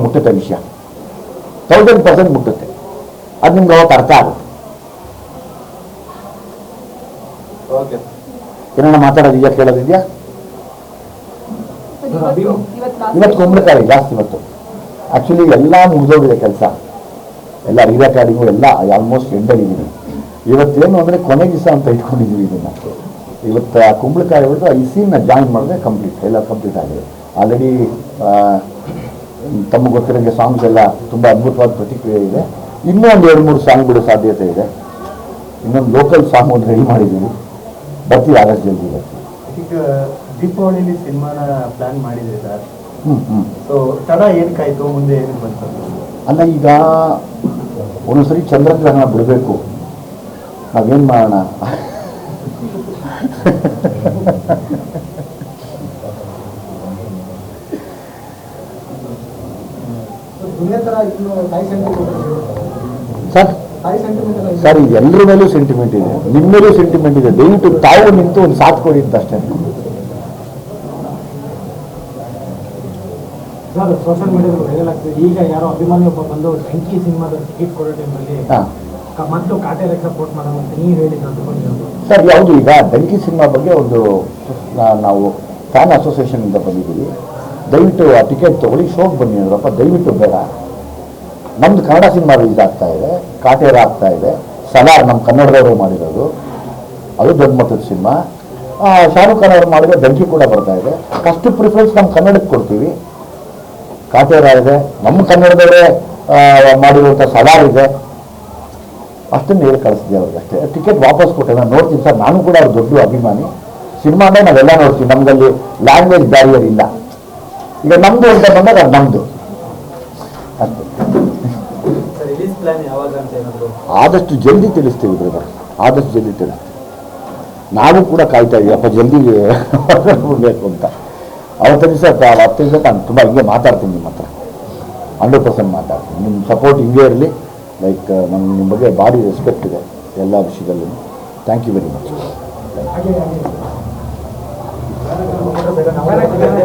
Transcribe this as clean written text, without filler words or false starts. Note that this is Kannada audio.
ಮುಟ್ಟುತ್ತೆ ವಿಷಯ, 1000% ಮುಟ್ಟುತ್ತೆ. ಅದು ನಿಮ್ಗೆ ಅವತ್ತು ಅರ್ಥ ಆಗುತ್ತೆ. ಏನಾರ ಮಾತಾಡೋದಿದೆಯಾ, ಕೇಳೋದಿದೆಯಾ? ಇವತ್ತು ಕುಂಬಳಕಾಯಿ ಜಾಸ್ತಿ. ಇವತ್ತು ಆ್ಯಕ್ಚುಲಿ ಎಲ್ಲ ಮುಗಿದೋಗಿದೆ ಕೆಲಸ, ಎಲ್ಲ ರೀರೆಕಾರ್ಡಿಂಗು ಎಲ್ಲ ಆಲ್ಮೋಸ್ಟ್ ಎಂಡಲ್ಲಿದ್ದೀನಿ. ಇವತ್ತೇನು ಅಂದರೆ ಕೊನೆ ದಿವಸ ಅಂತ ಇಟ್ಕೊಂಡಿದ್ದೀವಿ ಇದನ್ನು. ಇವತ್ತು ಆ ಕುಂಬಳಕಾಯಿ ಹೊಡೆದು ಈ ಸೀನ್ನ ಜಾಯಿನ್ ಮಾಡಿದ್ರೆ ಕಂಪ್ಲೀಟ್, ಎಲ್ಲ ಕಂಪ್ಲೀಟ್ ಆಗಿದೆ. ಆಲ್ರೆಡಿ ತಮಗೆ ಗೊತ್ತಿರೋಂಗೆ ಸಾಂಗ್ಸ್ ಎಲ್ಲ ತುಂಬ ಅದ್ಭುತವಾದ ಪ್ರತಿಕ್ರಿಯೆ ಇದೆ. ಇನ್ನೂ ಒಂದು 2-3 ಸಾಂಗ್ ಬಿಡೋ ಸಾಧ್ಯತೆ ಇದೆ. ಇನ್ನೊಂದು ಲೋಕಲ್ ಸಾಂಗ್ ಒಂದು ರೆಡಿ ಮಾಡಿದ್ದೀವಿ, ಬರ್ತೀವಿ ಆಗಸ್ಟ್ ಜಲ್ದಿ ಬರ್ತೀವಿ. ಈಗ ದೀಪಾವಳಿಲಿ ಸಿನಿಮಾನ ಪ್ಲಾನ್ ಮಾಡಿದ್ರಿ ಸರ್. ಸೊ ತಡ ಏನಕ್ಕಾಯ್ತು, ಮುಂದೆ ಏನಕ್ಕೆ ಬಂತು? ಅಲ್ಲ, ಈಗ ಒಂದೊಂದ್ಸರಿ ಚಂದ್ರಗ್ರಹಣ ಬಿಡಬೇಕು, ನಾವೇನು ಮಾಡೋಣ? ಸರ್ ಇದು ಎಲ್ಲರ ಮೇಲೂ ಸೆಂಟಿಮೆಂಟ್ ಇದೆ, ನಿಮ್ಮ ಮೇಲೂ ಸೆಂಟಿಮೆಂಟ್ ಇದೆ. ದಯವಿಟ್ಟು ತಾವು ನಿಂತು ಒಂದು ಸಾಥ್ ಕೊಡಿ ಅಂತ ಅಷ್ಟೇ. ಸರ್ ಸೋಷಿಯಲ್ ಮೀಡಿಯಾದಲ್ಲಿ ವೈರಲ್ ಆಗ್ತದೆ. ಈಗ ಯಾರೋ ಅಭಿಮಾನಿ ಒಬ್ಬ ಬಂದು ಬೆಂಕಿ ಸಿನಿಮಾದ ಟಿಕೆಟ್ ಕೊಡೋ ಟೈಮಲ್ಲಿ ಮತ್ತು ಕಾಟೇರಕ್ಕೆ ಸಪೋರ್ಟ್ ಮಾಡೋದು ಅಂತ ನೀವು ಹೇಳಿದ್ದು ಸರ್. ಯಾವುದು ಈಗ ಬೆಂಕಿ ಸಿನಿಮಾ ಬಗ್ಗೆ ಒಂದು ನಾವು ಫ್ಯಾನ್ ಅಸೋಸಿಯೇಷನಿಂದ ಬಂದಿದ್ದೀವಿ. ದಯವಿಟ್ಟು ಆ ಟಿಕೆಟ್ ತೊಗೊಳ್ಳಿ, ಶೋಗೆ ಬನ್ನಿ ಅಂದ್ರಪ್ಪ. ದಯವಿಟ್ಟು ಬೇಡ. ನಮ್ಮದು ಕನ್ನಡ ಸಿನಿಮಾ ರಿಲೀಸ್ ಆಗ್ತಾ ಇದೆ, ಕಾಟೇರ ಆಗ್ತಾ ಇದೆ, ಸಲಾರ್ ನಮ್ಮ ಕನ್ನಡದವರು ಮಾಡಿರೋದು, ಅದು ದೊಡ್ಡ ಮಟ್ಟದ ಸಿನಿಮಾ. ಶಾರುಖ್ ಖಾನ್ ಅವರು ಮಾಡಿದ್ರೆ ಬೆಂಕಿ ಕೂಡ ಬರ್ತಾ ಇದೆ. ಫಸ್ಟ್ ಪ್ರಿಫರೆನ್ಸ್ ನಮ್ಮ ಕನ್ನಡಕ್ಕೆ ಕೊಡ್ತೀವಿ. ಕಾಟೇರ ಇದೆ, ನಮ್ಮ ಕನ್ನಡದವರೇ ಮಾಡಿರುವಂಥ ಸಲಾರ್ ಇದೆ, ಅಷ್ಟನ್ನು ಹೇಳಿ ಕಳಿಸ್ತೀವಿ ಅವ್ರಿಗೆ ಅಷ್ಟೇ. ಟಿಕೆಟ್ ವಾಪಸ್ ಕೊಟ್ಟೆ ನಾನು ನೋಡ್ತೀನಿ ಸರ್. ನಾನು ಕೂಡ ಅವ್ರ ದೊಡ್ಡ ಅಭಿಮಾನಿ. ಸಿನಿಮಾ ಅಂದರೆ ನಾವೆಲ್ಲ ನೋಡ್ತೀವಿ, ನಮಗಲ್ಲಿ ಲ್ಯಾಂಗ್ವೇಜ್ ಬ್ಯಾರಿಯರ್ ಇಲ್ಲ. ಈಗ ನಮ್ಮದು ಅಂತ ಬಂದಾಗ ಅದು ನಮ್ಮದು ಅಷ್ಟೇ. ಆದಷ್ಟು ಜಲ್ದಿ ತಿಳಿಸ್ತೀವಿ ಬ್ರದರ್, ಆದಷ್ಟು ಜಲ್ದಿ ತಿಳಿಸ್ತೀವಿ. ನಾವು ಕೂಡ ಕಾಯ್ತಾ ಇದ್ದೀವಿ, ಅಪ್ಪ ಜಲ್ದಿ ಹೋಗಬೇಕು ಅಂತ. ಅವತ್ತು ದಿವಸ ನಾನು ತುಂಬ ಹಿಂಗೆ ಮಾತಾಡ್ತೀನಿ ನಿಮ್ಮ ಹತ್ರ, 100% ಮಾತಾಡ್ತೀನಿ. ನಿಮ್ಮ ಸಪೋರ್ಟ್ ಹಿಂಗೆ ಇರಲಿ. ಲೈಕ್ ನಿಮ್ಮ ಬಗ್ಗೆ ಭಾರಿ ರೆಸ್ಪೆಕ್ಟ್ ಇದೆ ಎಲ್ಲ ವಿಷಯದಲ್ಲೂ. Thank you very much.